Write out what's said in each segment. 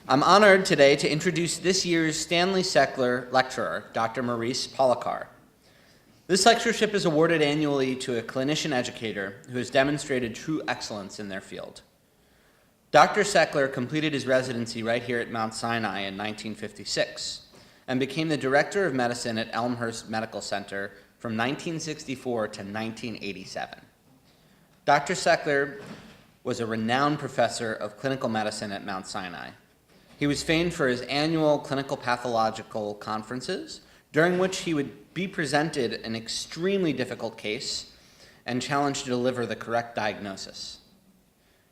I'm honored today to introduce this year's Stanley Seckler lecturer, Dr. Maurice Policar. This lectureship is awarded annually to a clinician educator who has demonstrated true excellence in their field. Dr. Seckler completed his residency right here at Mount Sinai in 1956 and became the director of medicine at Elmhurst Medical Center from 1964 to 1987. Dr. Seckler was a renowned professor of clinical medicine at Mount Sinai. He was famed for his annual clinical pathological conferences, during which he would be presented an extremely difficult case and challenged to deliver the correct diagnosis.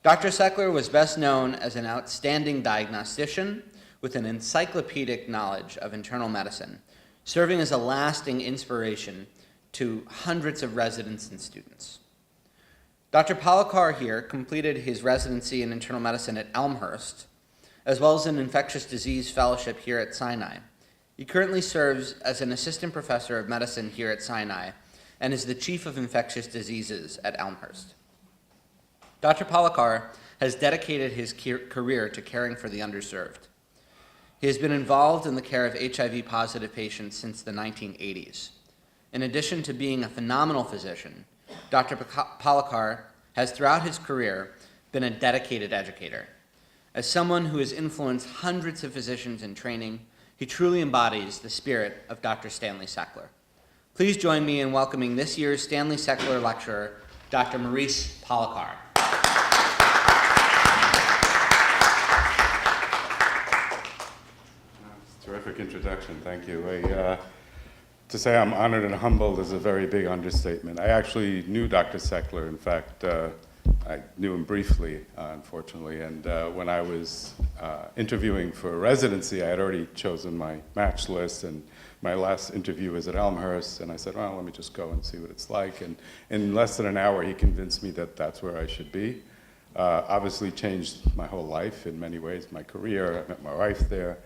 Dr. Seckler was best known as an outstanding diagnostician with an encyclopedic knowledge of internal medicine, serving as a lasting inspiration to hundreds of residents and students. Dr. Policar here completed his residency in internal medicine at Elmhurst, as well as an infectious disease fellowship here at Sinai. He currently serves as an assistant professor of medicine here at Sinai and is the chief of infectious diseases at Elmhurst. Dr. Policar has dedicated his career to caring for the underserved. He has been involved in the care of HIV-positive patients since the 1980s. In addition to being a phenomenal physician, Dr. Policar has throughout his career been a dedicated educator. As someone who has influenced hundreds of physicians in training, he truly embodies the spirit of Dr. Stanley Seckler. Please join me in welcoming this year's Stanley Seckler lecturer, Dr. Maurice Policar. Terrific introduction, thank you. To say I'm honored and humbled is a very big understatement. I actually knew Dr. Seckler. In fact, I knew him briefly, unfortunately, and when I was interviewing for residency, I had already chosen my match list, and my last interview was at Elmhurst, and I said, well, let me just go and see what it's like, and in less than an hour, he convinced me that that's where I should be. Obviously changed my whole life in many ways, my career. I met my wife there.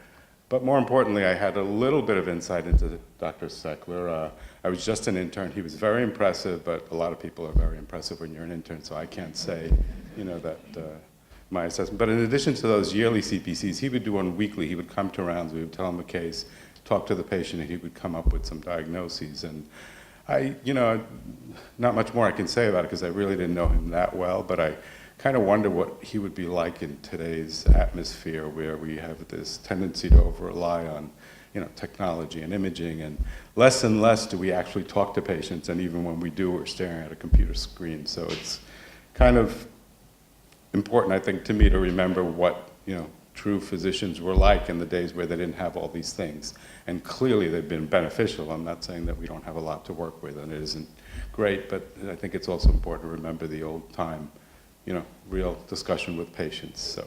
But more importantly, I had a little bit of insight into Dr. Seckler. I was just an intern. He was very impressive, but a lot of people are very impressive when you're an intern, so I can't say, that my assessment. But in addition to those yearly CPCs, he would do one weekly. He would come to rounds, we would tell him a case, talk to the patient, and he would come up with some diagnoses. And not much more I can say about it because I really didn't know him that well, but I kind of wonder what he would be like in today's atmosphere where we have this tendency to over-rely on technology and imaging, and less do we actually talk to patients, and even when we do, we're staring at a computer screen. So it's kind of important, I think, to me to remember what true physicians were like in the days where they didn't have all these things. And clearly they've been beneficial. I'm not saying that we don't have a lot to work with and it isn't great, but I think it's also important to remember the old time real discussion with patients. So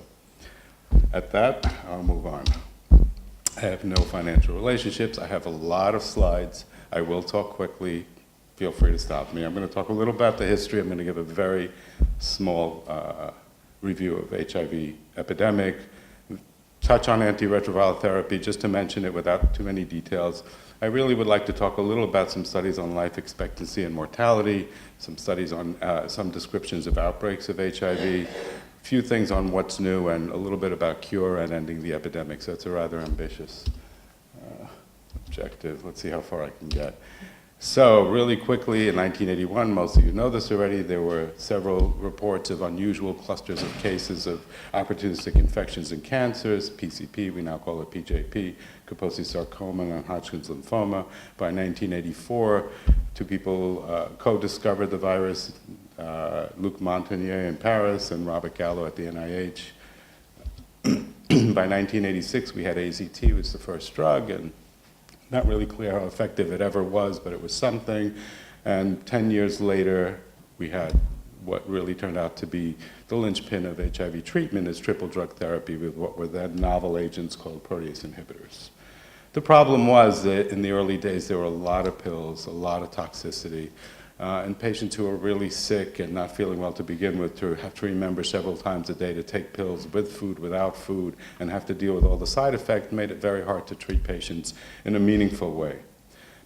at that, I'll move on. I have no financial relationships. I have a lot of slides. I will talk quickly. Feel free to stop me. I'm going to talk a little about the history. I'm going to give a very small review of HIV epidemic, touch on antiretroviral therapy, just to mention it without too many details. I really would like to talk a little about some studies on life expectancy and mortality, some studies on some descriptions of outbreaks of HIV, a few things on what's new, and a little bit about cure and ending the epidemic. So it's a rather ambitious objective. Let's see how far I can get. So really quickly, in 1981, most of you know this already, there were several reports of unusual clusters of cases of opportunistic infections and cancers, PCP, we now call it PJP, Kaposi sarcoma, and non-Hodgkin's lymphoma. By 1984, two people co-discovered the virus, Luc Montagnier in Paris and Robert Gallo at the NIH. By 1986, we had AZT, which was the first drug, and not really clear how effective it ever was, but it was something. And 10 years later, we had what really turned out to be the linchpin of HIV treatment is triple drug therapy with what were then novel agents called protease inhibitors. The problem was that in the early days, there were a lot of pills, a lot of toxicity, and patients who were really sick and not feeling well to begin with to have to remember several times a day to take pills with food, without food, and have to deal with all the side effects made it very hard to treat patients in a meaningful way.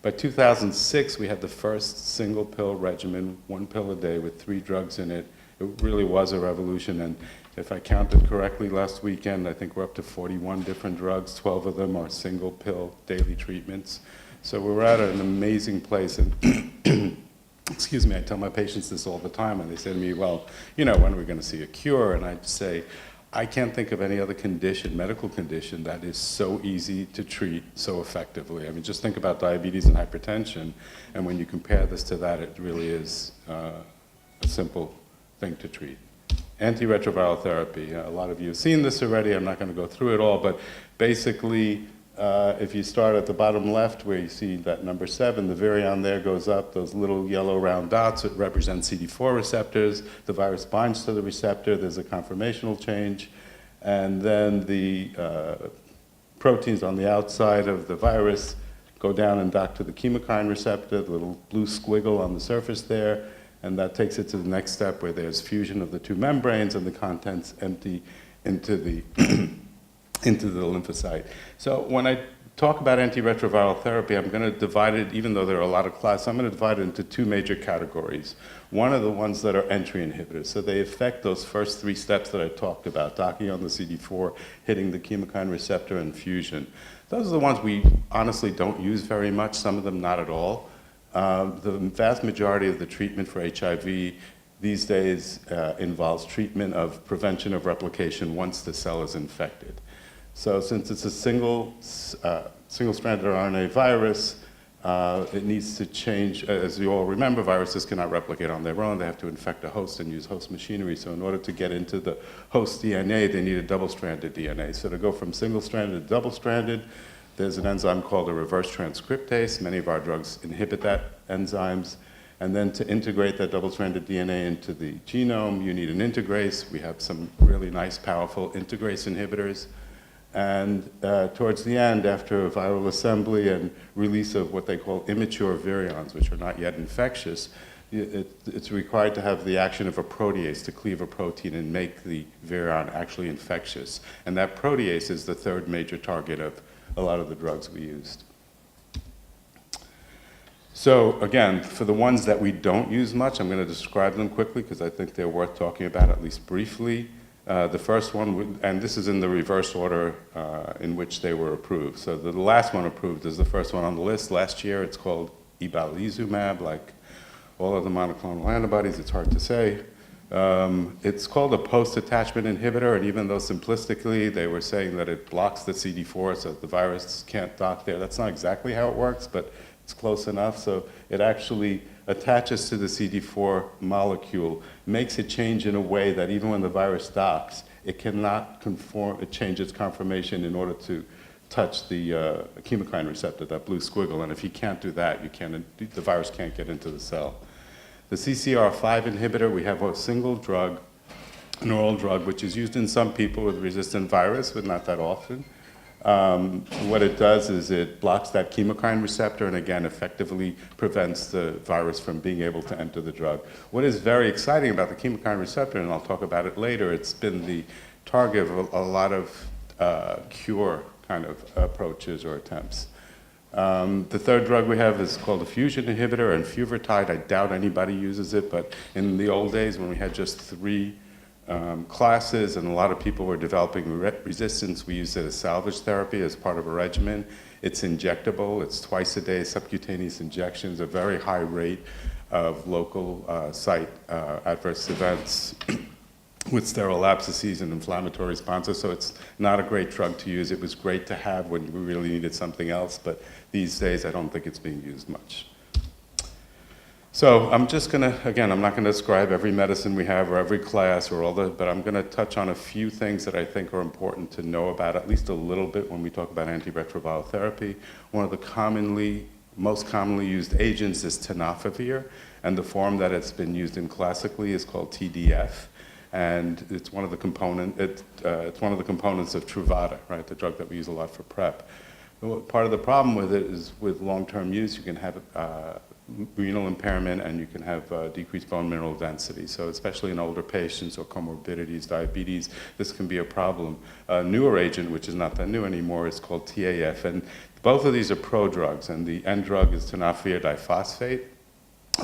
By 2006, we had the first single pill regimen, one pill a day with 3 drugs in it. It really was a revolution, and If I counted correctly last weekend, I think we're up to 41 different drugs. 12 of them are single pill daily treatments. So we're at an amazing place. And excuse me, I tell my patients this all the time, and they say to me, well, when are we going to see a cure? And I say, I can't think of any other condition, medical condition, that is so easy to treat so effectively. I mean, just think about diabetes and hypertension, and when you compare this to that, it really is a simple thing to treat. Antiretroviral therapy. A lot of you have seen this already. I'm not going to go through it all, but basically, if you start at the bottom left where you see that number 7, the virion there goes up. Those little yellow round dots that represent CD4 receptors. The virus binds to the receptor. There's a conformational change. And then the proteins on the outside of the virus go down and dock to the chemokine receptor, the little blue squiggle on the surface there. And that takes it to the next step where there's fusion of the two membranes and the contents empty into the into the lymphocyte. So when I talk about antiretroviral therapy, I'm going to divide it, even though there are a lot of classes, I'm going to divide it into 2 major categories. One are the ones that are entry inhibitors. So they affect those first 3 steps that I talked about, docking on the CD4, hitting the chemokine receptor, and fusion. Those are the ones we honestly don't use very much, some of them not at all. The vast majority of the treatment for HIV these days involves treatment of prevention of replication once the cell is infected. So since it's a single-stranded RNA virus, it needs to change. As you all remember, viruses cannot replicate on their own. They have to infect a host and use host machinery. So in order to get into the host DNA, they need a double-stranded DNA. So to go from single-stranded to double-stranded, there's an enzyme called a reverse transcriptase. Many of our drugs inhibit that enzymes. And then to integrate that double-stranded DNA into the genome, you need an integrase. We have some really nice, powerful integrase inhibitors. And towards the end, after viral assembly and release of what they call immature virions, which are not yet infectious, it's required to have the action of a protease to cleave a protein and make the virion actually infectious. And that protease is the 3rd major target of a lot of the drugs we used. So again, for the ones that we don't use much, I'm going to describe them quickly because I think they're worth talking about at least briefly. The first one, and this is in the reverse order in which they were approved. So the last one approved is the first one on the list. Last year, it's called ibalizumab, like all of the monoclonal antibodies. It's hard to say. It's called a post-attachment inhibitor, and even though simplistically they were saying that it blocks the CD4 so that the virus can't dock there, that's not exactly how it works, but it's close enough. So it actually attaches to the CD4 molecule, makes it change in a way that even when the virus docks, it cannot change its conformation in order to touch the chemokine receptor, that blue squiggle. And if you can't do that, the virus can't get into the cell. The CCR5 inhibitor, we have a single drug, an oral drug, which is used in some people with resistant virus, but not that often. What it does is it blocks that chemokine receptor and again effectively prevents the virus from being able to enter the drug. What is very exciting about the chemokine receptor, and I'll talk about it later, it's been the target of a lot of cure kind of approaches or attempts. The 3rd drug we have is called a fusion inhibitor, and Fuvertide, I doubt anybody uses it, but in the old days when we had just 3 classes and a lot of people were developing resistance, we used it as salvage therapy as part of a regimen. It's injectable, it's twice a day subcutaneous injections, a very high rate of local site adverse events with sterile abscesses and inflammatory responses, so it's not a great drug to use. It was great to have when we really needed something else, but these days I don't think it's being used much. So I'm just going to, again, I'm not going to describe every medicine we have or every class or but I'm going to touch on a few things that I think are important to know about, at least a little bit when we talk about antiretroviral therapy. One of the most commonly used agents is tenofovir, and the form that it's been used in classically is called TDF. And it's one of the components of Truvada, right, the drug that we use a lot for PrEP. Part of the problem with it is with long-term use, you can have renal impairment and you can have decreased bone mineral density. So especially in older patients or comorbidities, diabetes, this can be a problem. A newer agent, which is not that new anymore, is called TAF. And both of these are prodrugs, and the end drug is tenofovir diphosphate.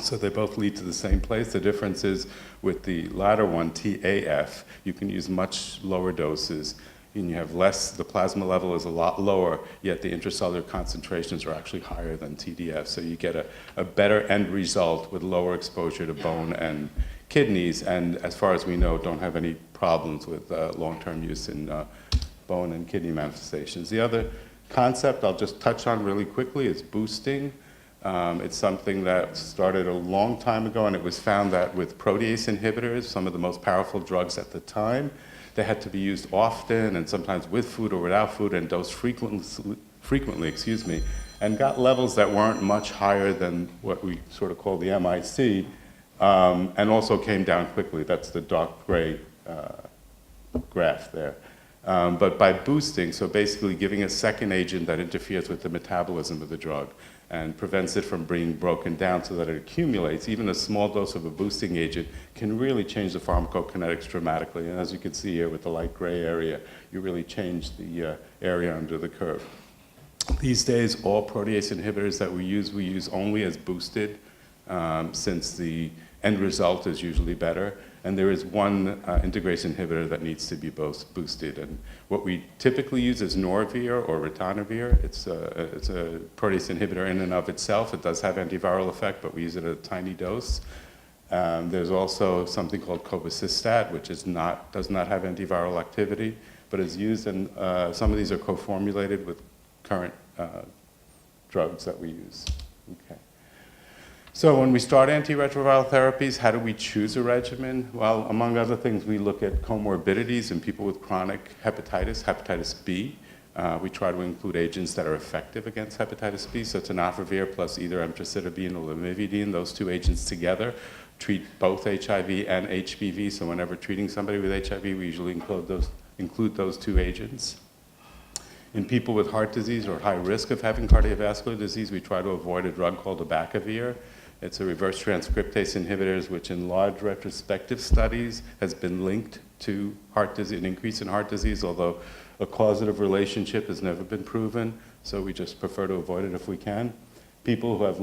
So they both lead to the same place. The difference is with the latter one, TAF, you can use much lower doses, and you have less, the plasma level is a lot lower, yet the intracellular concentrations are actually higher than TDF. So you get a better end result with lower exposure to bone and kidneys, and as far as we know, don't have any problems with long-term use in bone and kidney manifestations. The other concept I'll just touch on really quickly is boosting. It's something that started a long time ago, and it was found that with protease inhibitors, some of the most powerful drugs at the time, they had to be used often and sometimes with food or without food and dosed frequently, and got levels that weren't much higher than what we sort of call the MIC, and also came down quickly. That's the dark gray graph there. But by boosting, so basically giving a second agent that interferes with the metabolism of the drug and prevents it from being broken down so that it accumulates, even a small dose of a boosting agent can really change the pharmacokinetics dramatically. And as you can see here with the light gray area, you really change the area under the curve. These days, all protease inhibitors that we use only as boosted, since the end result is usually better. And there is one integrase inhibitor that needs to be both boosted. And what we typically use is Norvir or ritonavir. It's a protease inhibitor in and of itself. It does have antiviral effect, but we use it at a tiny dose. There's also something called cobicistat, which does not have antiviral activity, but is used, and some of these are co-formulated with current drugs that we use. Okay. So when we start antiretroviral therapies, how do we choose a regimen? Well, among other things, we look at comorbidities in people with chronic hepatitis B. We try to include agents that are effective against hepatitis B, so tenofovir plus either emtricitabine or lamivudine. Those two agents together treat both HIV and HBV, so whenever treating somebody with HIV, we usually include those two agents. In people with heart disease or high risk of having cardiovascular disease, we try to avoid a drug called abacavir. It's a reverse transcriptase inhibitor, which in large retrospective studies has been linked to heart disease, an increase in heart disease, although a causative relationship has never been proven, so we just prefer to avoid it if we can. People who have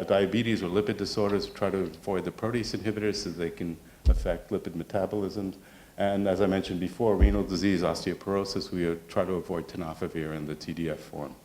diabetes or lipid disorders try to avoid the protease inhibitors so they can affect lipid metabolism. And as I mentioned before, renal disease, osteoporosis, we try to avoid tenofovir in the TDF form.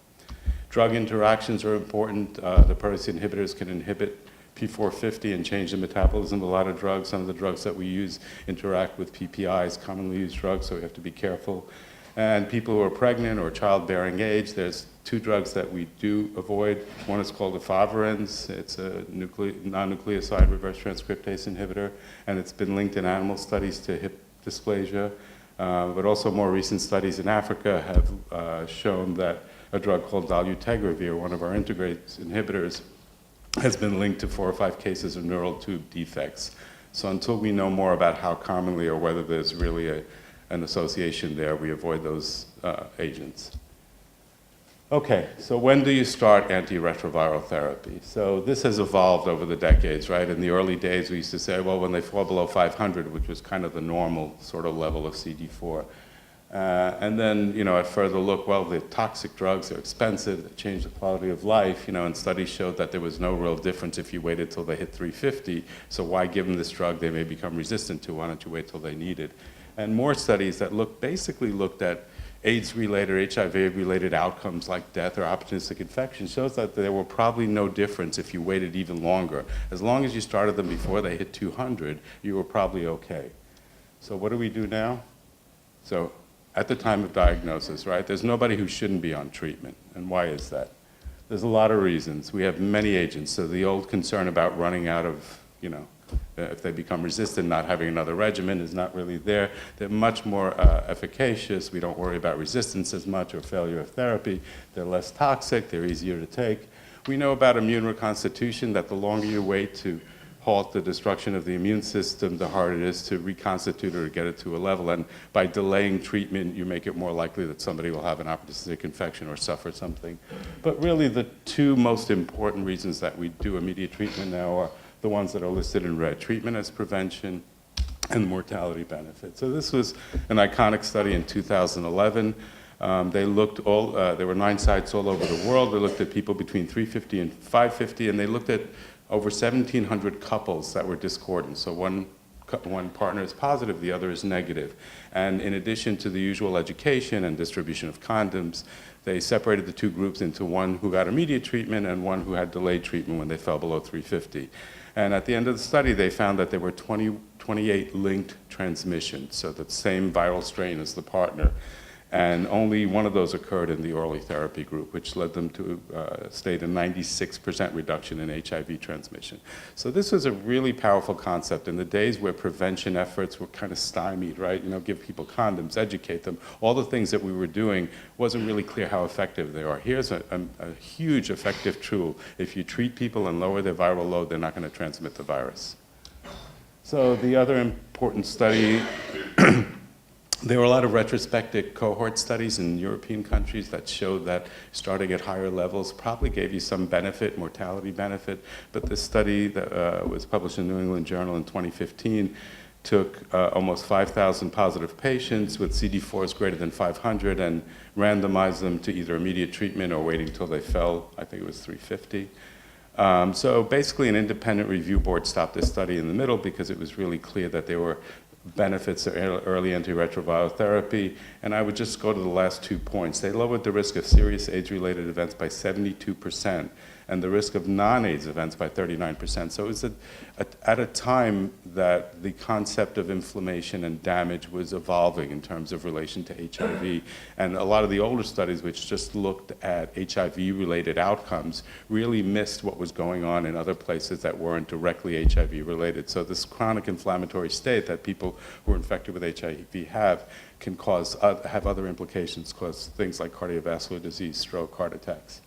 Drug interactions are important. The protease inhibitors can inhibit P450 and change the metabolism of a lot of drugs. Some of the drugs that we use interact with PPIs, commonly used drugs, so we have to be careful. And people who are pregnant or childbearing age, there's two drugs that we do avoid. One is called efavirenz. It's a non-nucleoside reverse transcriptase inhibitor, and it's been linked in animal studies to hip dysplasia. But also more recent studies in Africa have shown that a drug called dolutegravir, one of our integrase inhibitors, has been linked to 4 or 5 cases of neural tube defects. So until we know more about how commonly or whether there's really an association there, we avoid those agents. Okay, so when do you start antiretroviral therapy? So this has evolved over the decades, right? In the early days, we used to say, well, when they fall below 500, which was kind of the normal sort of level of CD4. And then, at further look, well, the toxic drugs are expensive, they change the quality of life, and studies showed that there was no real difference if you waited till they hit 350. So why give them this drug they may become resistant to? Why don't you wait till they need it? And more studies that basically looked at AIDS-related, HIV-related outcomes like death or opportunistic infection shows that there were probably no difference if you waited even longer. As long as you started them before they hit 200, you were probably okay. So what do we do now? So at the time of diagnosis, right, there's nobody who shouldn't be on treatment. And why is that? There's a lot of reasons. We have many agents. So the old concern about running out of, if they become resistant, not having another regimen is not really there. They're much more efficacious. We don't worry about resistance as much or failure of therapy. They're less toxic. They're easier to take. We know about immune reconstitution, that the longer you wait to halt the destruction of the immune system, the harder it is to reconstitute or to get it to a level. And by delaying treatment, you make it more likely that somebody will have an opportunistic infection or suffer something. But really, the two most important reasons that we do immediate treatment now are the ones that are listed in red: treatment as prevention and mortality benefit. So this was an iconic study in 2011. They looked there were 9 sites all over the world. They looked at people between 350 and 550, and they looked at over 1,700 couples that were discordant. So one partner is positive, the other is negative. And in addition to the usual education and distribution of condoms, they separated the two groups into one who got immediate treatment and one who had delayed treatment when they fell below 350. And at the end of the study, they found that there were 28 linked transmissions, so the same viral strain as the partner. And only one of those occurred in the early therapy group, which led them to state a 96% reduction in HIV transmission. So this was a really powerful concept in the days where prevention efforts were kind of stymied, right? You know, give people condoms, educate them. All the things that we were doing wasn't really clear how effective they are. Here's a huge effective tool. If you treat people and lower their viral load, they're not going to transmit the virus. So the other important study there were a lot of retrospective cohort studies in European countries that showed that starting at higher levels probably gave you some benefit, mortality benefit, but this study that was published in New England Journal in 2015 took almost 5,000 positive patients with CD4s greater than 500 and randomized them to either immediate treatment or waiting until they fell, I think it was 350. So basically an independent review board stopped this study in the middle because it was really clear that there were benefits of early antiretroviral therapy, and I would just go to the last 2 points. They lowered the risk of serious AIDS-related events by 72%, and the risk of non-AIDS events by 39%. So it was at a time that the concept of inflammation and damage was evolving in terms of relation to HIV. And a lot of the older studies, which just looked at HIV-related outcomes, really missed what was going on in other places that weren't directly HIV-related. So this chronic inflammatory state that people who are infected with HIV have can have other implications, cause things like cardiovascular disease, stroke, heart attacks.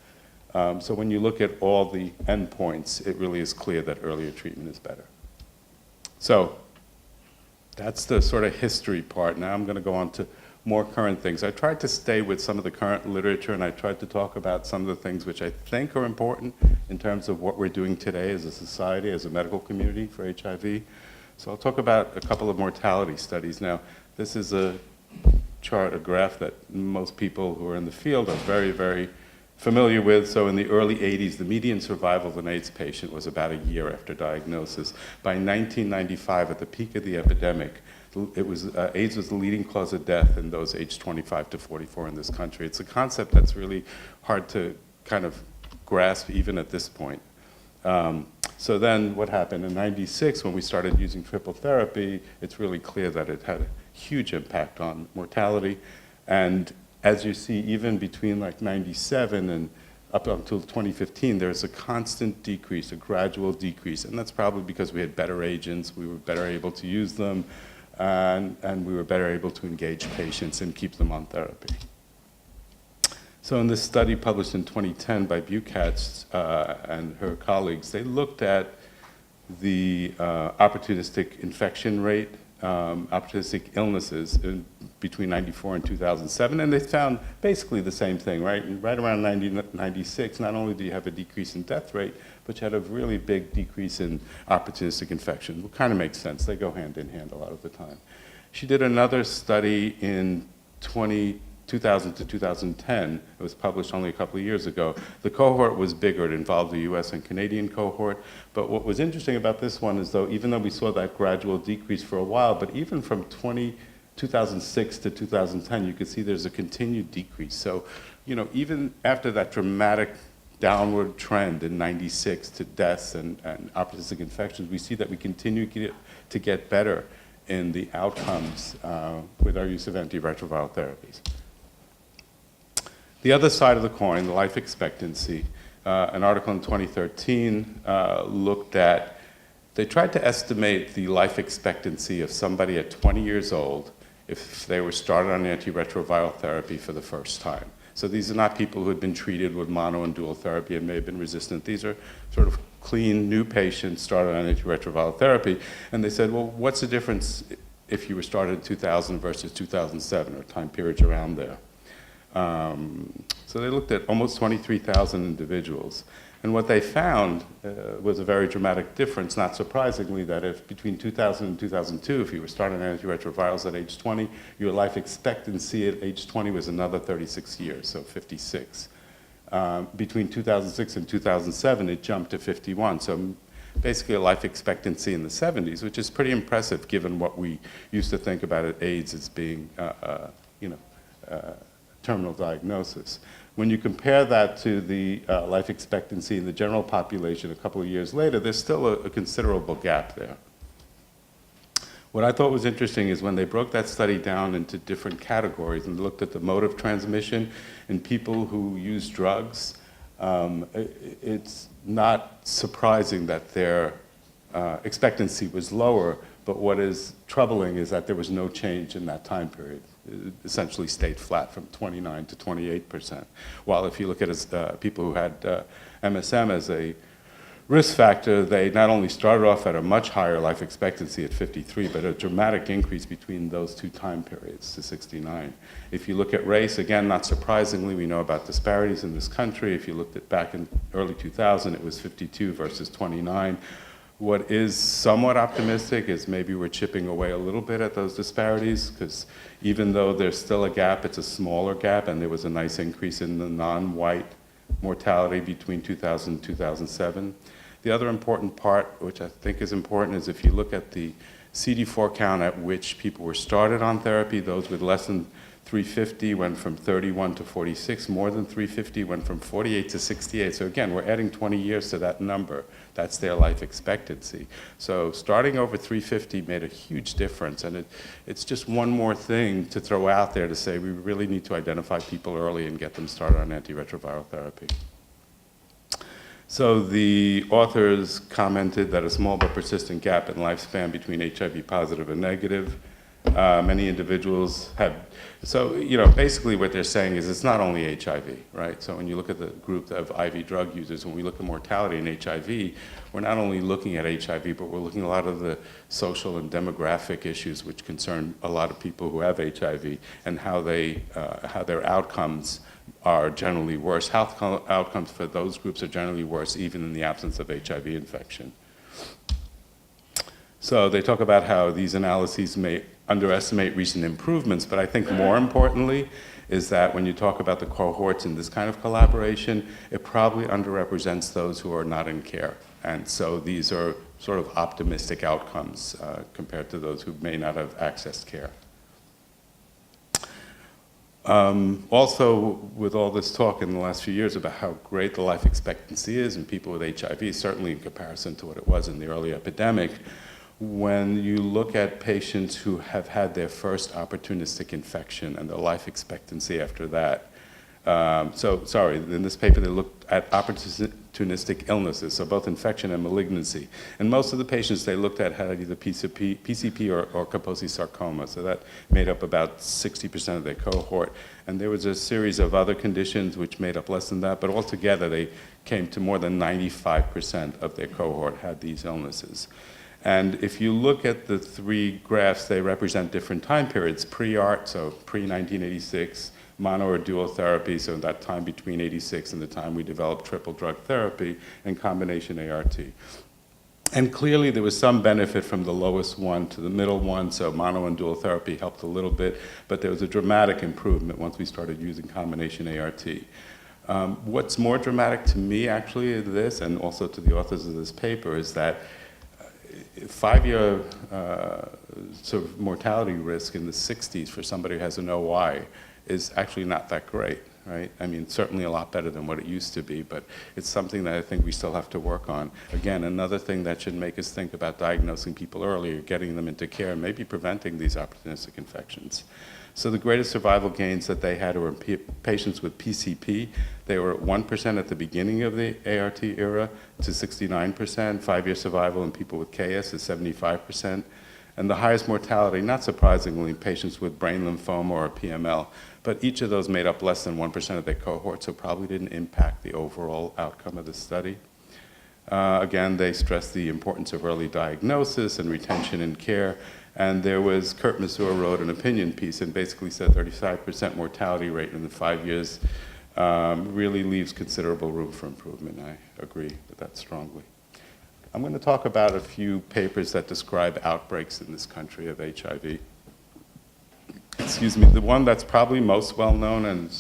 So when you look at all the endpoints, it really is clear that earlier treatment is better. So that's the sort of history part. Now I'm going to go on to more current things. I tried to stay with some of the current literature, and I tried to talk about some of the things which I think are important in terms of what we're doing today as a society, as a medical community for HIV. So I'll talk about a couple of mortality studies. Now, this is a chart, a graph that most people who are in the field are very, very familiar with. So in the early 80s, the median survival of an AIDS patient was about a year after diagnosis. By 1995, at the peak of the epidemic, AIDS was the leading cause of death in those aged 25 to 44 in this country. It's a concept that's really hard to kind of grasp even at this point. So then what happened in 96, when we started using triple therapy, it's really clear that it had a huge impact on mortality. And as you see, even between like 97 and up until 2015, there's a constant decrease, a gradual decrease. And that's probably because we had better agents, we were better able to use them, and we were better able to engage patients and keep them on therapy. So in this study published in 2010 by Bukatz and her colleagues, they looked at the opportunistic infection rate, opportunistic illnesses between 94 and 2007, and they found basically the same thing, right? And right around 96, not only do you have a decrease in death rate, but you had a really big decrease in opportunistic infection. It kind of makes sense. They go hand in hand a lot of the time. She did another study in 2000 to 2010. It was published only a couple of years ago. The cohort was bigger. It involved the US and Canadian cohort. But what was interesting about this one is, though, even though we saw that gradual decrease for a while, but even from 2006 to 2010, you could see there's a continued decrease. So, you know, even after that dramatic downward trend in 96 to deaths and opportunistic infections, we see that we continue to get better in the outcomes with our use of antiretroviral therapies. The other side of the coin, the life expectancy, an article in 2013 looked at, they tried to estimate the life expectancy of somebody at 20 years old if they were started on antiretroviral therapy for the first time. So these are not people who had been treated with mono and dual therapy and may have been resistant. These are sort of clean, new patients started on antiretroviral therapy. And they said, well, what's the difference if you were started in 2000 versus 2007, or time periods around there? So they looked at almost 23,000 individuals. And what they found was a very dramatic difference, not surprisingly, that if between 2000 and 2002, if you were starting antiretrovirals at age 20, your life expectancy at age 20 was another 36 years, so 56. Between 2006 and 2007, it jumped to 51. So basically a life expectancy in the 70s, which is pretty impressive given what we used to think about AIDS as being, terminal diagnosis. When you compare that to the life expectancy in the general population a couple of years later, there's still a considerable gap there. What I thought was interesting is when they broke that study down into different categories and looked at the mode of transmission in people who use drugs, it's not surprising that their expectancy was lower, but what is troubling is that there was no change in that time period. It essentially stayed flat from 29 to 28%. While if you look at people who had MSM as a risk factor, they not only started off at a much higher life expectancy at 53, but a dramatic increase between those two time periods to 69. If you look at race, again, not surprisingly, we know about disparities in this country. If you looked at back in early 2000, it was 52 versus 29. What is somewhat optimistic is maybe we're chipping away a little bit at those disparities, because even though there's still a gap, it's a smaller gap, and there was a nice increase in the non-white mortality between 2000 and 2007. The other important part, which I think is important, is if you look at the CD4 count at which people were started on therapy, those with less than 350 went from 31 to 46, more than 350 went from 48 to 68. So again, we're adding 20 years to that number. That's their life expectancy. So starting over 350 made a huge difference, and it's just one more thing to throw out there to say we really need to identify people early and get them started on antiretroviral therapy. So the authors commented that a small but persistent gap in lifespan between HIV positive and negative. Many individuals have, so basically what they're saying is it's not only HIV, right? So when you look at the group of IV drug users, when we look at mortality in HIV, we're not only looking at HIV, but we're looking at a lot of the social and demographic issues which concern a lot of people who have HIV and how their outcomes are generally worse. Health outcomes for those groups are generally worse even in the absence of HIV infection. So they talk about how these analyses may underestimate recent improvements, but I think more importantly is that when you talk about the cohorts in this kind of collaboration, it probably underrepresents those who are not in care. And so these are sort of optimistic outcomes compared to those who may not have accessed care. Also, with all this talk in the last few years about how great the life expectancy is in people with HIV, certainly in comparison to what it was in the early epidemic, when you look at patients who have had their first opportunistic infection and the life expectancy after that. In this paper they looked at opportunistic illnesses, so both infection and malignancy. And most of the patients they looked at had either PCP or Kaposi sarcoma, so that made up about 60% of their cohort. And there was a series of other conditions which made up less than that, but altogether they came to more than 95% of their cohort had these illnesses. And if you look at the three graphs, they represent different time periods, pre-ART, so pre-1986, mono or dual therapy, so that time between 86 and the time we developed triple drug therapy, and combination ART. And clearly there was some benefit from the lowest one to the middle one, so mono and dual therapy helped a little bit, but there was a dramatic improvement once we started using combination ART. What's more dramatic to me actually in this, and also to the authors of this paper, is that 5-year sort of mortality risk in the 60s for somebody who has an OI is actually not that great, right? I mean, certainly a lot better than what it used to be, but it's something that I think we still have to work on. Again, another thing that should make us think about diagnosing people earlier, getting them into care, and maybe preventing these opportunistic infections. So the greatest survival gains that they had were in patients with PCP. They were at 1% at the beginning of the ART era to 69%. 5-year survival in people with KS is 75%. And the highest mortality, not surprisingly, in patients with brain lymphoma or PML. But each of those made up less than 1% of their cohort, so probably didn't impact the overall outcome of the study. Again, they stressed the importance of early diagnosis and retention in care. And there was, Kurt Masur wrote an opinion piece and basically said 35% mortality rate in the 5 years really leaves considerable room for improvement. I agree with that strongly. I'm going to talk about a few papers that describe outbreaks in this country of HIV. Excuse me, the one that's probably most well known and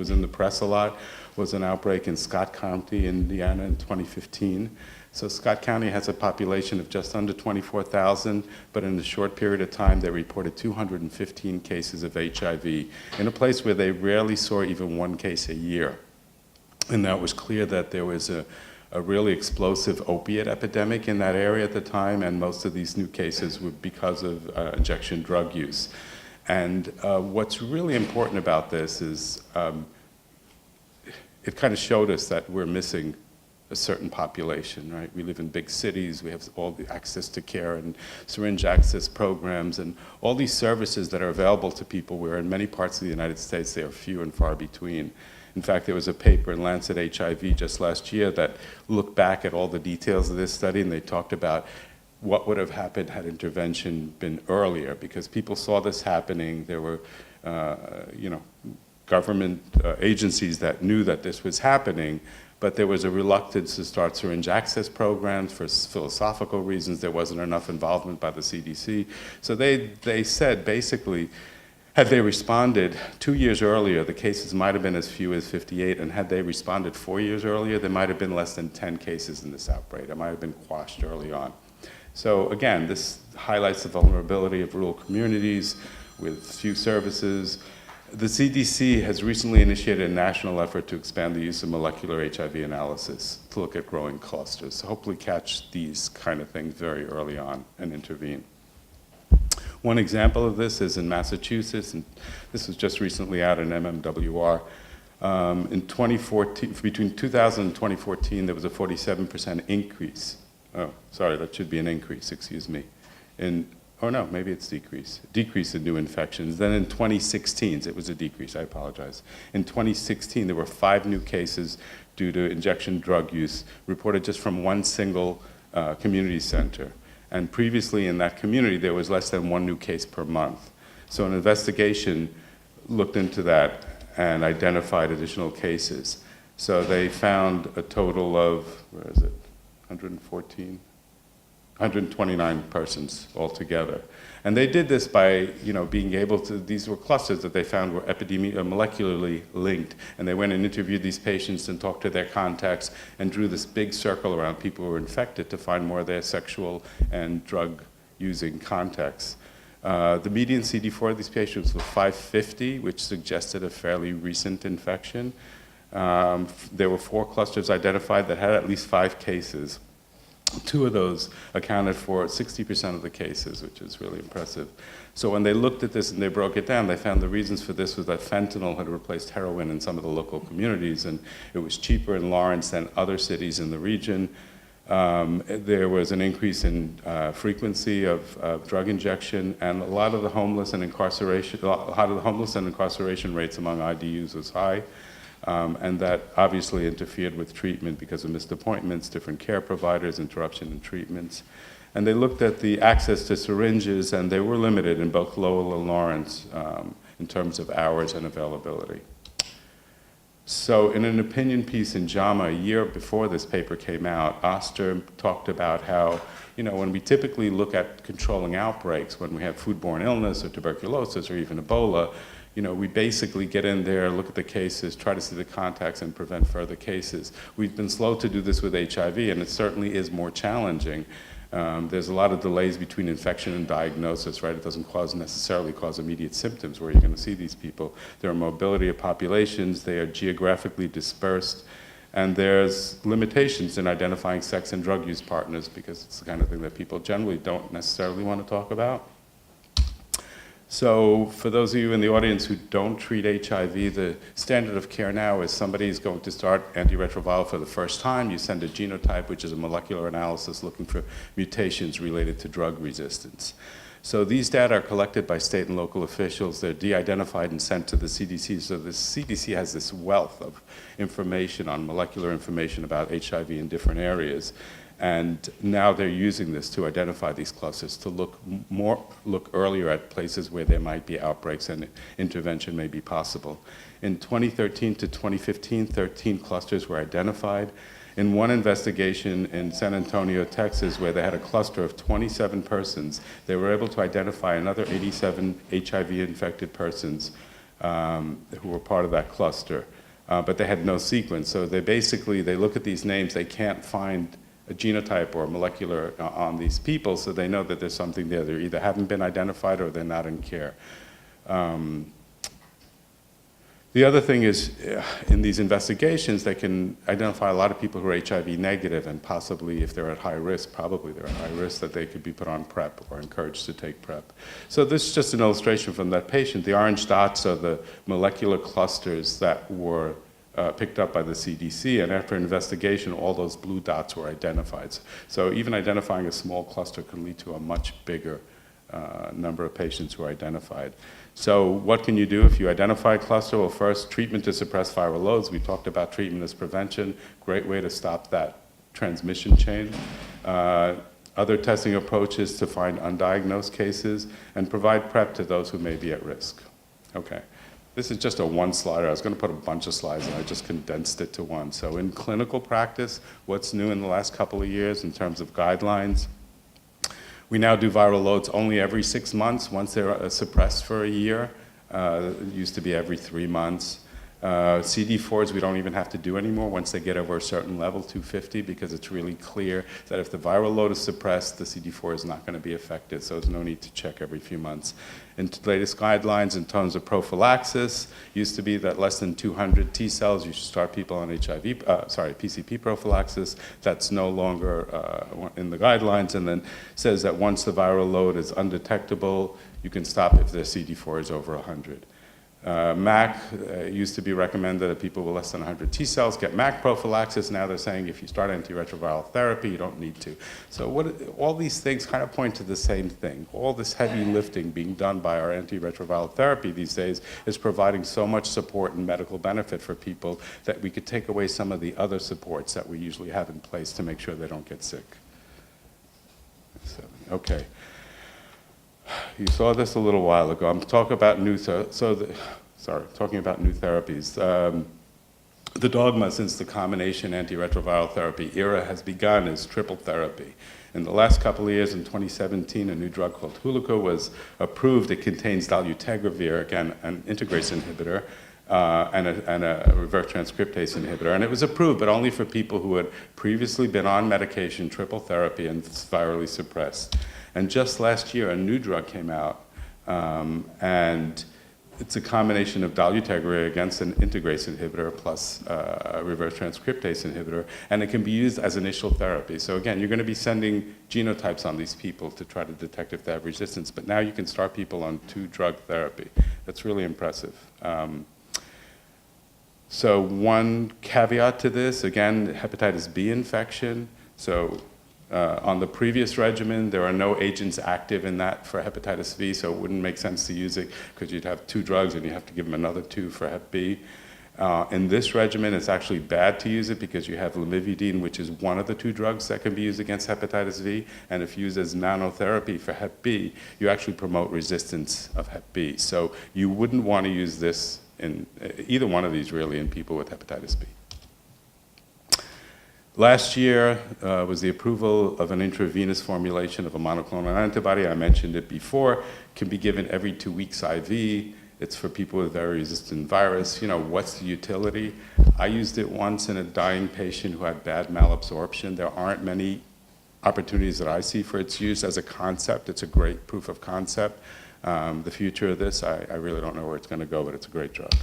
was in the press a lot was an outbreak in Scott County, Indiana in 2015. So Scott County has a population of just under 24,000, but in a short period of time, they reported 215 cases of HIV in a place where they rarely saw even one case a year. And that was clear that there was a really explosive opiate epidemic in that area at the time, and most of these new cases were because of injection drug use. And what's really important about this is it kind of showed us that we're missing a certain population, right? We live in big cities, we have all the access to care and syringe access programs and all these services that are available to people where in many parts of the United States they are few and far between. In fact, there was a paper in Lancet HIV just last year that looked back at all the details of this study, and they talked about what would have happened had intervention been earlier, because people saw this happening. There were, government agencies that knew that this was happening, but there was a reluctance to start syringe access programs for philosophical reasons. There wasn't enough involvement by the CDC. So they said, basically, had they responded 2 years earlier, the cases might have been as few as 58, and had they responded 4 years earlier, there might have been less than 10 cases in this outbreak. It might have been quashed early on. So again, this highlights the vulnerability of rural communities with few services. The CDC has recently initiated a national effort to expand the use of molecular HIV analysis to look at growing clusters, so hopefully catch these kind of things very early on and intervene. One example of this is in Massachusetts, and this was just recently out in MMWR. In 2014, between 2000 and 2014, there was a 47% increase. Oh, sorry, that should be an increase, excuse me. Oh no, maybe it's decrease in new infections. Then in 2016, it was a decrease, I apologize. In 2016, there were 5 new cases due to injection drug use reported just from one single community center. And previously in that community, there was less than 1 new case per month. So an investigation looked into that and identified additional cases. So they found a total of, 129 persons altogether. And they did this by, being able to, these were clusters that they found were molecularly linked. And they went and interviewed these patients and talked to their contacts and drew this big circle around people who were infected to find more of their sexual and drug-using contacts. The median CD4 of these patients was 550, which suggested a fairly recent infection. There were 4 clusters identified that had at least 5 cases. 2 of those accounted for 60% of the cases, which is really impressive. So when they looked at this and they broke it down, they found the reasons for this was that fentanyl had replaced heroin in some of the local communities, and it was cheaper in Lawrence than other cities in the region. There was an increase in frequency of drug injection, and a lot of the homeless and incarceration rates among IDUs was high. And that obviously interfered with treatment because of missed appointments, different care providers, interruption in treatments. And they looked at the access to syringes, and they were limited in both Lowell and Lawrence in terms of hours and availability. So in an opinion piece in JAMA a year before this paper came out, Oster talked about how, when we typically look at controlling outbreaks, when we have foodborne illness or tuberculosis or even Ebola, we basically get in there, look at the cases, try to see the contacts, and prevent further cases. We've been slow to do this with HIV, and it certainly is more challenging. There's a lot of delays between infection and diagnosis, right? It doesn't necessarily cause immediate symptoms where you're going to see these people. There are mobility of populations, they are geographically dispersed, and there's limitations in identifying sex and drug use partners because it's the kind of thing that people generally don't necessarily want to talk about. So for those of you in the audience who don't treat HIV, the standard of care now is somebody is going to start antiretroviral for the first time. You send a genotype, which is a molecular analysis looking for mutations related to drug resistance. So these data are collected by state and local officials. They're de-identified and sent to the CDC. So the CDC has this wealth of information on molecular information about HIV in different areas. And now they're using this to identify these clusters, to look earlier at places where there might be outbreaks and intervention may be possible. In 2013 to 2015, 13 clusters were identified. In one investigation in San Antonio, Texas, where they had a cluster of 27 persons, they were able to identify another 87 HIV-infected persons who were part of that cluster. But they had no sequence. So they look at these names, they can't find a genotype or a molecular on these people, so they know that there's something there. They either haven't been identified or they're not in care. The other thing is, in these investigations, they can identify a lot of people who are HIV negative, and possibly, if they're at high risk, probably they're at high risk, that they could be put on PrEP or encouraged to take PrEP. So this is just an illustration from that patient. The orange dots are the molecular clusters that were picked up by the CDC, and after investigation, all those blue dots were identified. So even identifying a small cluster can lead to a much bigger number of patients who are identified. So what can you do if you identify a cluster? Well, first, treatment to suppress viral loads. We talked about treatment as prevention. Great way to stop that transmission chain. Other testing approaches to find undiagnosed cases and provide PrEP to those who may be at risk. Okay. This is just a one slider. I was going to put a bunch of slides and I just condensed it to one. So in clinical practice, what's new in the last couple of years in terms of guidelines? We now do viral loads only every 6 months once they're suppressed for a year. It used to be every 3 months. CD4s we don't even have to do anymore once they get over a certain level, 250, because it's really clear that if the viral load is suppressed, the CD4 is not going to be affected, so there's no need to check every few months. In the latest guidelines in terms of prophylaxis, used to be that less than 200 T cells, you should start people on PCP prophylaxis. That's no longer in the guidelines, and then says that once the viral load is undetectable, you can stop if the CD4 is over 100. MAC used to be recommended that people with less than 100 T cells get MAC prophylaxis. Now they're saying if you start antiretroviral therapy, you don't need to. So all these things kind of point to the same thing. All this heavy lifting being done by our antiretroviral therapy these days is providing so much support and medical benefit for people that we could take away some of the other supports that we usually have in place to make sure they don't get sick. Okay. You saw this a little while ago. I'm talking about new therapies. The dogma since the combination antiretroviral therapy era has begun is triple therapy. In the last couple of years, in 2017, a new drug called Policar was approved. It contains dolutegravir, again, an integrase inhibitor, and a reverse transcriptase inhibitor. And it was approved, but only for people who had previously been on medication, triple therapy, and virally suppressed. And just last year, a new drug came out, and it's a combination of dolutegravir against an integrase inhibitor plus a reverse transcriptase inhibitor, and it can be used as initial therapy. So again, you're going to be sending genotypes on these people to try to detect if they have resistance, but now you can start people on 2-drug therapy. That's really impressive. So one caveat to this, again, hepatitis B infection. So on the previous regimen, there are no agents active in that for hepatitis V, so it wouldn't make sense to use it because you'd have 2 drugs and you have to give them another 2 for hep B. In this regimen, it's actually bad to use it because you have lamivudine, which is one of the 2 drugs that can be used against hepatitis V, and if used as monotherapy for hep B, you actually promote resistance of hep B. So you wouldn't want to use this in either one of these really in people with hepatitis B. Last year was the approval of an intravenous formulation of a monoclonal antibody. I mentioned it before. It can be given every 2 weeks IV. It's for people with very resistant virus. You know, what's the utility? I used it once in a dying patient who had bad malabsorption. There aren't many opportunities that I see for its use as a concept. It's a great proof of concept. The future of this, I really don't know where it's going to go, but it's a great drug.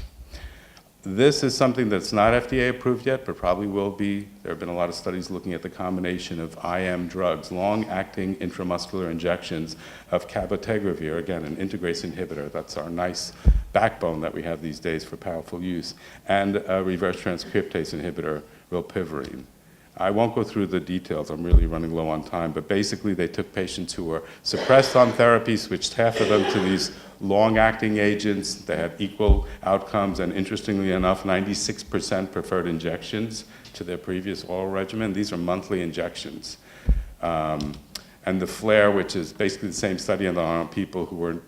This is something that's not FDA approved yet, but probably will be. There have been a lot of studies looking at the combination of IM drugs, long-acting intramuscular injections of cabotegravir, again, an integrase inhibitor. That's our nice backbone that we have these days for powerful use, and a reverse transcriptase inhibitor, rilpivirine. I won't go through the details. I'm really running low on time, but basically they took patients who were suppressed on therapy, switched half of them to these long-acting agents. They had equal outcomes, and interestingly enough, 96% preferred injections to their previous oral regimen. These are monthly injections. And the FLAIR, which is basically the same study on people who were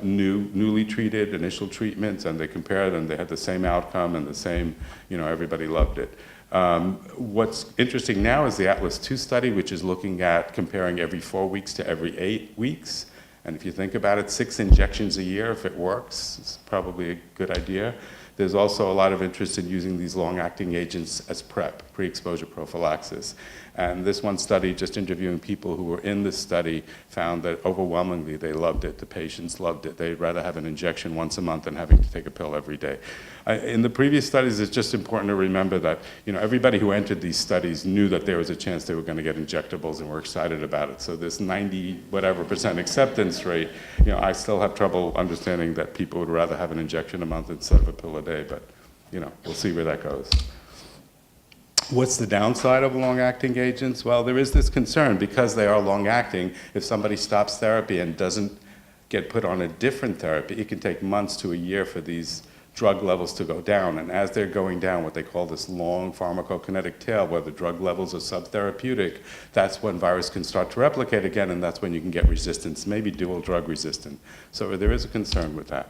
newly treated, initial treatments, and they compared and they had the same outcome and the same, everybody loved it. What's interesting now is the Atlas II study, which is looking at comparing every 4 weeks to every 8 weeks. And if you think about it, 6 injections a year, if it works, it's probably a good idea. There's also a lot of interest in using these long-acting agents as PrEP, pre-exposure prophylaxis. And this one study, just interviewing people who were in this study, found that overwhelmingly they loved it. The patients loved it. They'd rather have an injection once a month than having to take a pill every day. In the previous studies, it's just important to remember that everybody who entered these studies knew that there was a chance they were going to get injectables and were excited about it. So this 90% acceptance rate, I still have trouble understanding that people would rather have an injection a month instead of a pill a day, but we'll see where that goes. What's the downside of long-acting agents? Well, there is this concern because they are long-acting. If somebody stops therapy and doesn't get put on a different therapy, it can take months to a year for these drug levels to go down. And as they're going down, what they call this long pharmacokinetic tail, where the drug levels are subtherapeutic, that's when virus can start to replicate again, and that's when you can get resistance, maybe dual drug resistant. So there is a concern with that.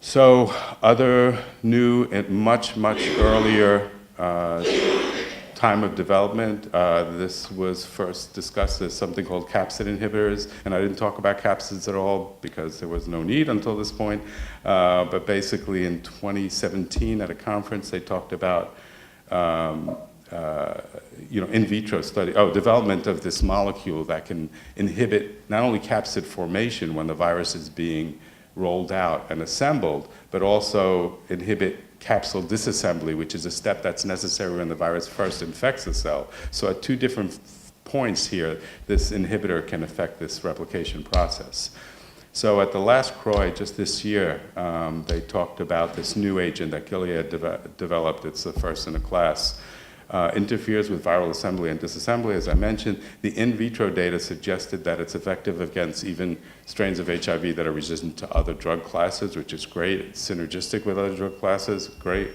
So other new and much, much earlier time of development, this was first discussed as something called capsid inhibitors, and I didn't talk about capsids at all because there was no need until this point, but basically in 2017 at a conference they talked about in vitro study, development of this molecule that can inhibit not only capsid formation when the virus is being rolled out and assembled, but also inhibit capsule disassembly, which is a step that's necessary when the virus first infects the cell. So at 2 different points here, this inhibitor can affect this replication process. So at the last CROI just this year, they talked about this new agent that Gilead developed. It's the first in a class. Interferes with viral assembly and disassembly, as I mentioned. The in vitro data suggested that it's effective against even strains of HIV that are resistant to other drug classes, which is great. It's synergistic with other drug classes, great.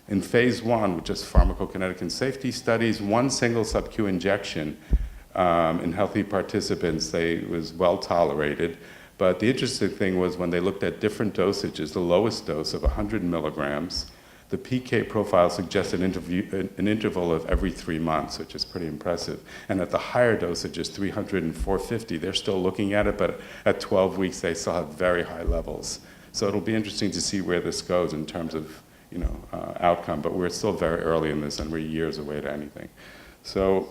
In phase 1, with just pharmacokinetic and safety studies, 1 single sub-Q injection in healthy participants, was well tolerated. But the interesting thing was when they looked at different dosages, the lowest dose of 100 milligrams, the PK profile suggested an interval of every 3 months, which is pretty impressive. And at the higher dosages, 300 and 450, they're still looking at it, but at 12 weeks, they still have very high levels. So it'll be interesting to see where this goes in terms of outcome, but we're still very early in this, and we're years away to anything. So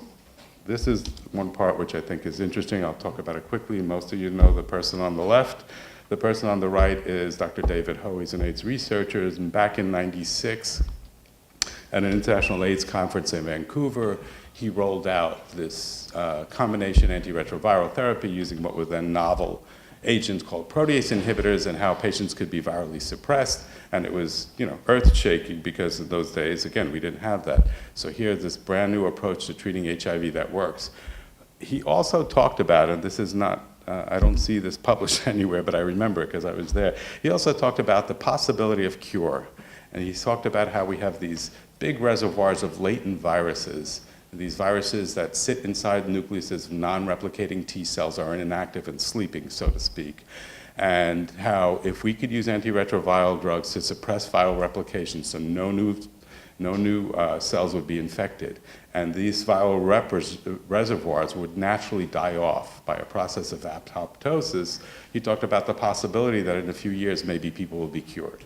this is one part which I think is interesting. I'll talk about it quickly. Most of you know the person on the left. The person on the right is Dr. David Ho. He's an AIDS researcher. And back in '96, at an international AIDS conference in Vancouver, he rolled out this combination antiretroviral therapy using what were then novel agents called protease inhibitors, and how patients could be virally suppressed. And it was, earth-shaking because in those days, again, we didn't have that. So here's this brand new approach to treating HIV that works. He also talked about, and this is not, I don't see this published anywhere, but I remember it because I was there. He also talked about the possibility of cure. And he talked about how we have these big reservoirs of latent viruses. These viruses that sit inside the nucleuses of non-replicating T cells are inactive and sleeping, so to speak. And how if we could use antiretroviral drugs to suppress viral replication, so no new cells would be infected, and these viral reservoirs would naturally die off by a process of apoptosis, he talked about the possibility that in a few years maybe people will be cured.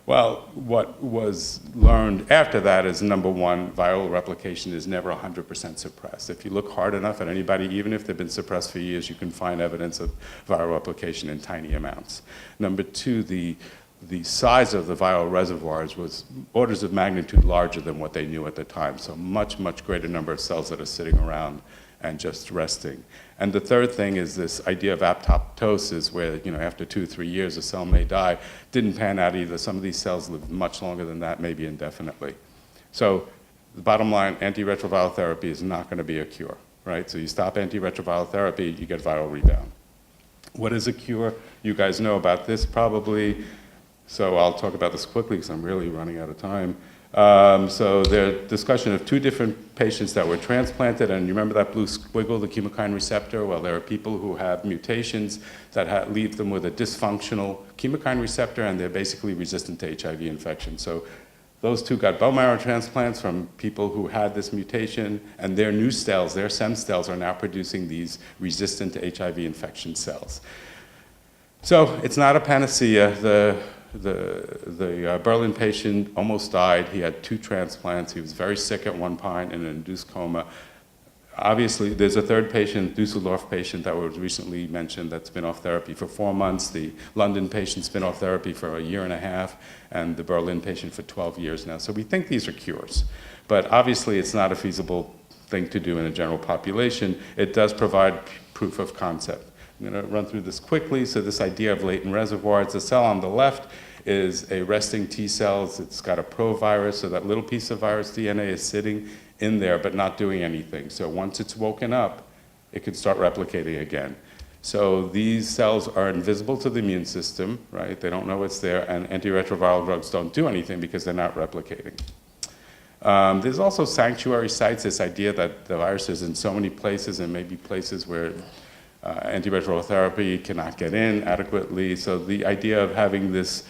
Well, what was learned after that is, number one, viral replication is never 100% suppressed. If you look hard enough at anybody, even if they've been suppressed for years, you can find evidence of viral replication in tiny amounts. Number two, the size of the viral reservoirs was orders of magnitude larger than what they knew at the time. So much, much greater number of cells that are sitting around and just resting. And the third thing is this idea of apoptosis, where after 2 or 3 years a cell may die. Didn't pan out either. Some of these cells live much longer than that, maybe indefinitely. So the bottom line, antiretroviral therapy is not going to be a cure, right? So you stop antiretroviral therapy, you get viral rebound. What is a cure? You guys know about this probably. So I'll talk about this quickly because I'm really running out of time. So there's discussion of 2 different patients that were transplanted, and you remember that blue squiggle, the chemokine receptor? Well, there are people who have mutations that leave them with a dysfunctional chemokine receptor, and they're basically resistant to HIV infection. So Those two got bone marrow transplants from people who had this mutation, and their new cells, their stem cells, are now producing these resistant to HIV infection cells. So it's not a panacea. The Berlin patient almost died. He had 2 transplants. He was very sick at one point in an induced coma. Obviously, there's a third patient, Dusseldorf patient, that was recently mentioned that's been off therapy for 4 months. The London patient's been off therapy for 1.5 years, and the Berlin patient for 12 years now. So we think these are cures. But obviously, it's not a feasible thing to do in a general population. It does provide proof of concept. I'm going to run through this quickly. So this idea of latent reservoirs, the cell on the left is a resting T cells. It's got a provirus, so that little piece of virus DNA is sitting in there but not doing anything. So once it's woken up, it could start replicating again. So these cells are invisible to the immune system, right? They don't know it's there, and antiretroviral drugs don't do anything because they're not replicating. There's also sanctuary sites, this idea that the virus is in so many places, and maybe places where antiretroviral therapy cannot get in adequately. So the idea of having these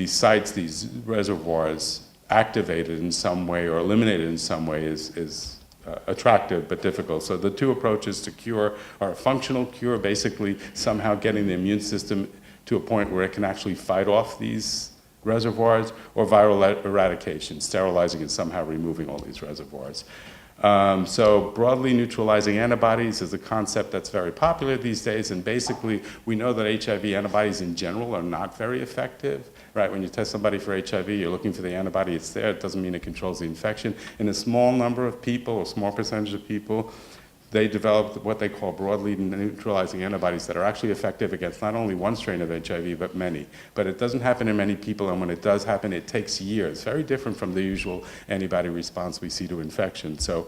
sites, these reservoirs, activated in some way or eliminated in some way is attractive but difficult. So the 2 approaches to cure are a functional cure, basically somehow getting the immune system to a point where it can actually fight off these reservoirs, or viral eradication, sterilizing and somehow removing all these reservoirs. So broadly neutralizing antibodies is a concept that's very popular these days, and basically we know that HIV antibodies in general are not very effective, right? When you test somebody for HIV, you're looking for the antibody, it's there, it doesn't mean it controls the infection. In a small number of people, a small percentage of people, they developed what they call broadly neutralizing antibodies that are actually effective against not only one strain of HIV, but many. But it doesn't happen in many people, and when it does happen, it takes years. Very different from the usual antibody response we see to infection. So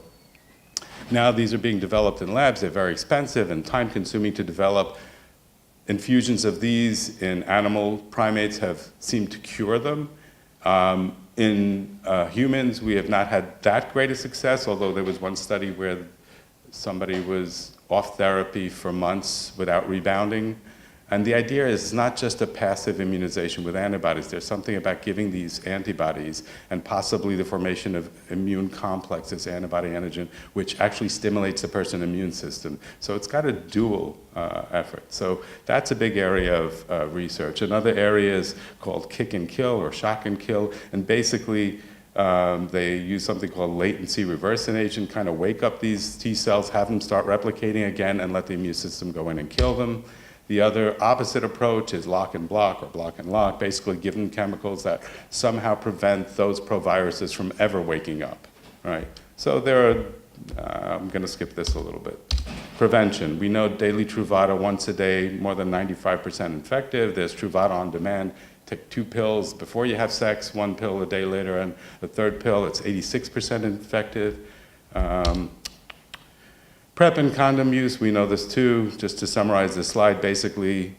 now these are being developed in labs. They're very expensive and time-consuming to develop. Infusions of these in animal primates have seemed to cure them. In humans, we have not had that great a success, although there was one study where somebody was off therapy for months without rebounding. And the idea is not just a passive immunization with antibodies. There's something about giving these antibodies and possibly the formation of immune complexes, antibody-antigen, which actually stimulates the person's immune system. So it's got a dual effort. So that's a big area of research. Another area is called kick and kill or shock and kill. And basically, they use something called latency reversing agent, kind of wake up these T cells, have them start replicating again, and let the immune system go in and kill them. The other opposite approach is lock and block or block and lock, basically giving chemicals that somehow prevent those proviruses from ever waking up, right? So there are, I'm going to skip this a little bit. Prevention. We know daily Truvada once a day, more than 95% effective. There's Truvada on demand. Take 2 pills before you have sex, 1 pill a day later, and the 3rd pill, it's 86% effective. PrEP and condom use, we know this too. Just to summarize this slide, basically,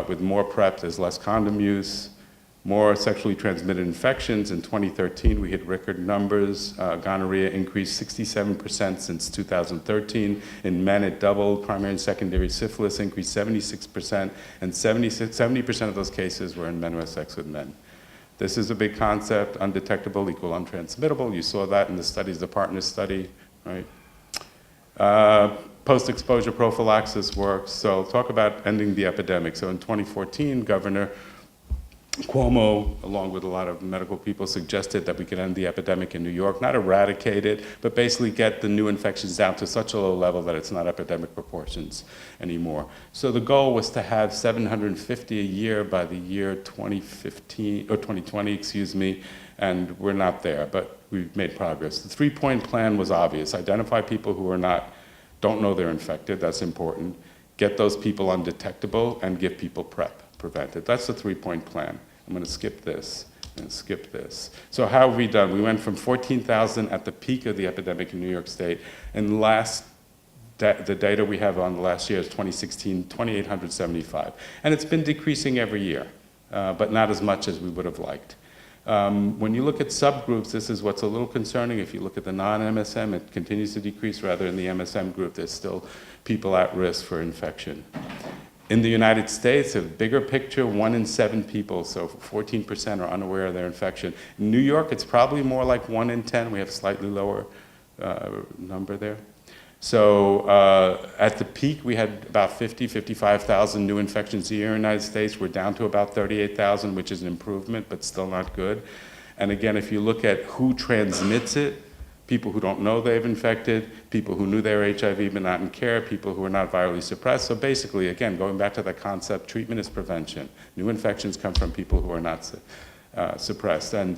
with more PrEP, there's less condom use. More sexually transmitted infections. In 2013, we hit record numbers. Gonorrhea increased 67% since 2013. In men, it doubled. Primary and secondary syphilis increased 76%, and 70% of those cases were in men who had sex with men. This is a big concept, undetectable equal untransmittable. You saw that in the studies, the partner study, right? Post-exposure prophylaxis works. So talk about ending the epidemic. So in 2014, Governor Cuomo, along with a lot of medical people, suggested that we could end the epidemic in New York, not eradicate it, but basically get the new infections down to such a low level that it's not epidemic proportions anymore. So the goal was to have 750 a year by the year 2015, or 2020, excuse me, and we're not there, but we've made progress. The 3-point plan was obvious. Identify people who don't know they're infected, that's important. Get those people undetectable and give people PrEP. Prevented. That's the 3-point plan. I'm going to skip this and skip this. So how have we done? We went from 14,000 at the peak of the epidemic in New York State, and the data we have on the last year is 2016, 2,875. And it's been decreasing every year, but not as much as we would have liked. When you look at subgroups, this is what's a little concerning. If you look at the non-MSM, it continues to decrease. Rather, in the MSM group, there's still people at risk for infection. In the United States, a bigger picture, 1 in 7 people, so 14% are unaware of their infection. In New York, it's probably more like 1 in 10. We have a slightly lower number there. So at the peak, we had about 55,000 new infections a year in the United States. We're down to about 38,000, which is an improvement, but still not good. And again, if you look at who transmits it, people who don't know they've infected, people who knew they were HIV but not in care, people who are not virally suppressed. So basically, again, going back to the concept, treatment is prevention. New infections come from people who are not suppressed. And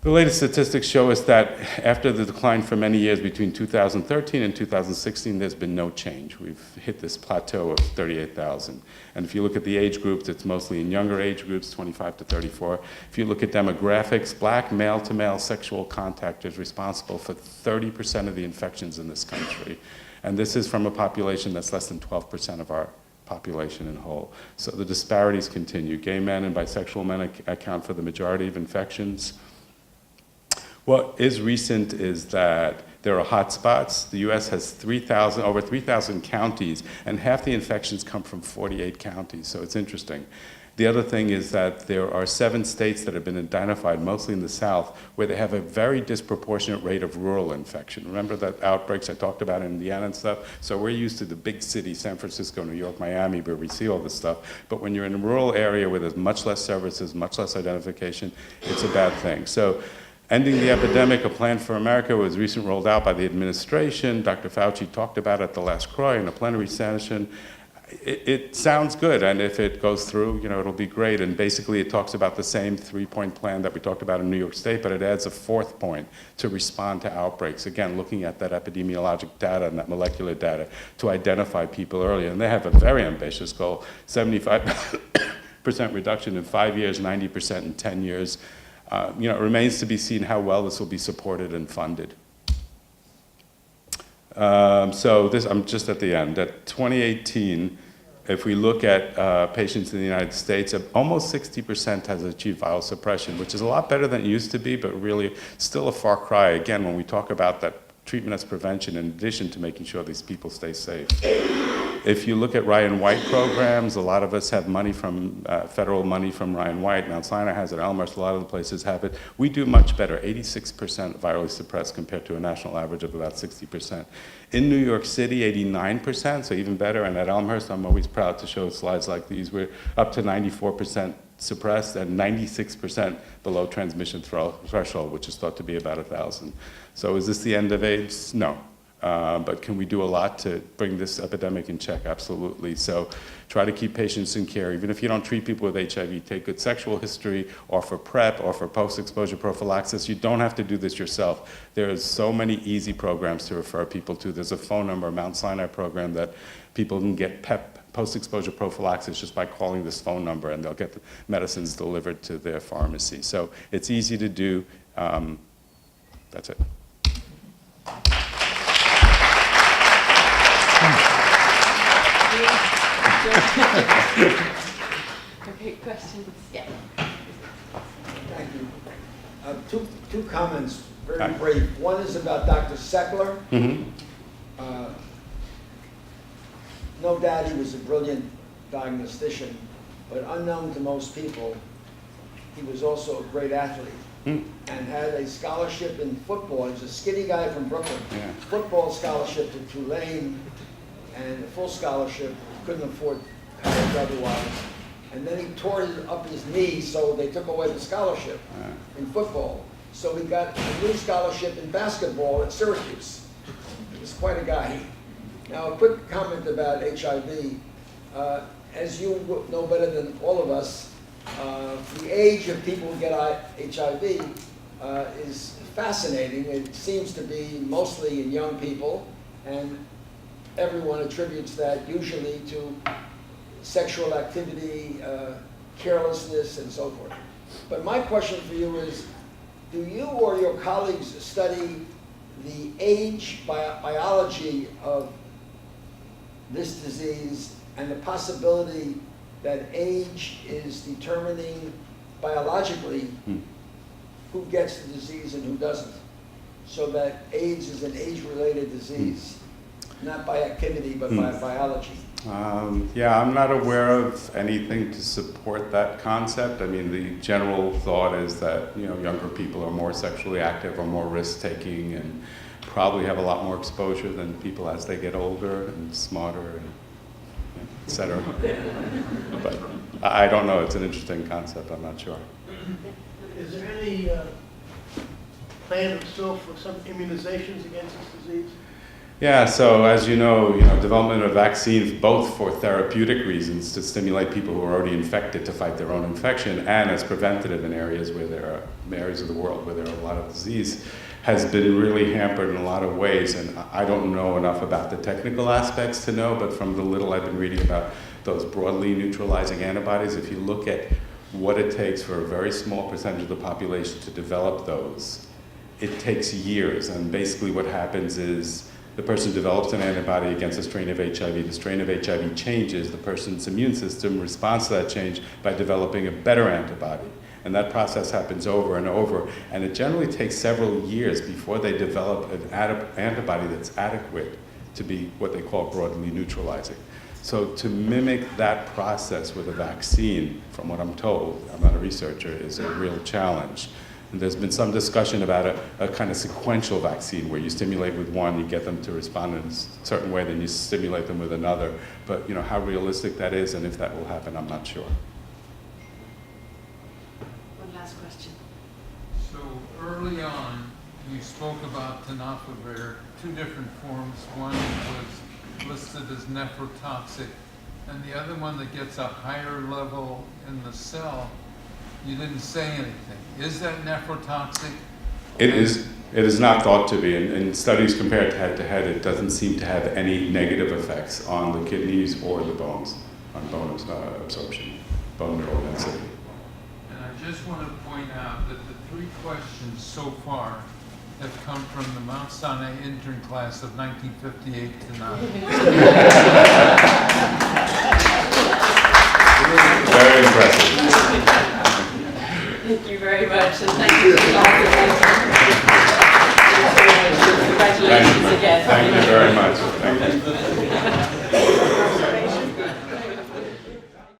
the latest statistics show us that after the decline for many years between 2013 and 2016, there's been no change. We've hit this plateau of 38,000. And if you look at the age groups, it's mostly in younger age groups, 25 to 34. If you look at demographics, black male-to-male sexual contact is responsible for 30% of the infections in this country. And this is from a population that's less than 12% of our population in whole. So the disparities continue. Gay men and bisexual men account for the majority of infections. What is recent is that there are hotspots. The U.S. has over 3,000 counties, and half the infections come from 48 counties, so it's interesting. The other thing is that there are 7 states that have been identified, mostly in the South, where they have a very disproportionate rate of rural infection. Remember that outbreaks I talked about in Indiana and stuff? So we're used to the big cities, San Francisco, New York, Miami, where we see all this stuff. But when you're in a rural area where there's much less services, much less identification, it's a bad thing. So ending the epidemic, a plan for America, was recently rolled out by the administration. Dr. Fauci talked about it at the last CROI in a plenary session. It sounds good, and if it goes through, it'll be great. And basically, it talks about the same 3-point plan that we talked about in New York State, but it adds a 4th point to respond to outbreaks. Again, looking at that epidemiologic data and that molecular data to identify people early. And they have a very ambitious goal, 75% reduction in 5 years, 90% in 10 years. It remains to be seen how well this will be supported and funded. I'm just at the end. At 2018, if we look at patients in the United States, almost 60% has achieved viral suppression, which is a lot better than it used to be, but really still a far cry, again, when we talk about that treatment as prevention in addition to making sure these people stay safe. If you look at Ryan White programs, a lot of us have money from, federal money from Ryan White. Mount Sinai has it, Elmhurst, a lot of the places have it. We do much better, 86% virally suppressed compared to a national average of about 60%. In New York City, 89%, so even better. And at Elmhurst, I'm always proud to show slides like these. We're up to 94% suppressed and 96% below transmission threshold, which is thought to be about 1,000. So is this the end of AIDS? No. But can we do a lot to bring this epidemic in check? Absolutely. So try to keep patients in care. Even if you don't treat people with HIV, take good sexual history, or for PrEP, or for post-exposure prophylaxis. You don't have to do this yourself. There's so many easy programs to refer people to. There's a phone number, a Mount Sinai program, that people can get PEP, post-exposure prophylaxis, just by calling this phone number, and they'll get the medicines delivered to their pharmacy. So it's easy to do. That's it. Okay, questions? Yeah. Thank you. Two comments, very brief. One is about Dr. Seckler. No doubt he was a brilliant diagnostician, but unknown to most people, he was also a great athlete and had a scholarship in football. He was a skinny guy from Brooklyn. Yeah. Football scholarship to Tulane and a full scholarship, couldn't afford it otherwise. And then he tore up his knee, so they took away the scholarship in football. So he got a new scholarship in basketball at Syracuse. He was quite a guy. Now, a quick comment about HIV. As you know better than all of us, the age of people who get HIV is fascinating. It seems to be mostly in young people, and everyone attributes that usually to sexual activity, carelessness, and so forth. But my question for you is, do you or your colleagues study the age biology of this disease and the possibility that age is determining biologically who gets the disease and who doesn't, so that AIDS is an age-related disease, not by activity, but by biology? Yeah, I'm not aware of anything to support that concept. I mean, the general thought is that, you know, younger people are more sexually active or more risk-taking and probably have a lot more exposure than people as they get older and smarter and et cetera. But I don't know. It's an interesting concept. I'm not sure. Is there any plan or still for some immunizations against this disease? Yeah, so as you know, development of vaccines both for therapeutic reasons to stimulate people who are already infected to fight their own infection and as preventative in areas where there are areas of the world where there are a lot of disease has been really hampered in a lot of ways. And I don't know enough about the technical aspects to know, but from the little I've been reading about those broadly neutralizing antibodies, if you look at what it takes for a very small percentage of the population to develop those, it takes years. And basically what happens is the person develops an antibody against a strain of HIV. The strain of HIV changes. The person's immune system responds to that change by developing a better antibody. And that process happens over and over. And it generally takes several years before they develop an antibody that's adequate to be what they call broadly neutralizing. So to mimic that process with a vaccine, from what I'm told, I'm not a researcher, is a real challenge. And there's been some discussion about a kind of sequential vaccine where you stimulate with one, you get them to respond in a certain way, then you stimulate them with another. But how realistic that is and if that will happen, I'm not sure. One last question. So early on, you spoke about tenofovir, two different forms. One was listed as nephrotoxic, and the other one that gets a higher level in the cell, you didn't say anything. Is that nephrotoxic? It is not thought to be. In studies compared head-to-head, it doesn't seem to have any negative effects on the kidneys or the bones, on bone absorption, bone mineral density. And I just want to point out that the three questions so far have come from the Mount Sinai intern class of 1958 to now.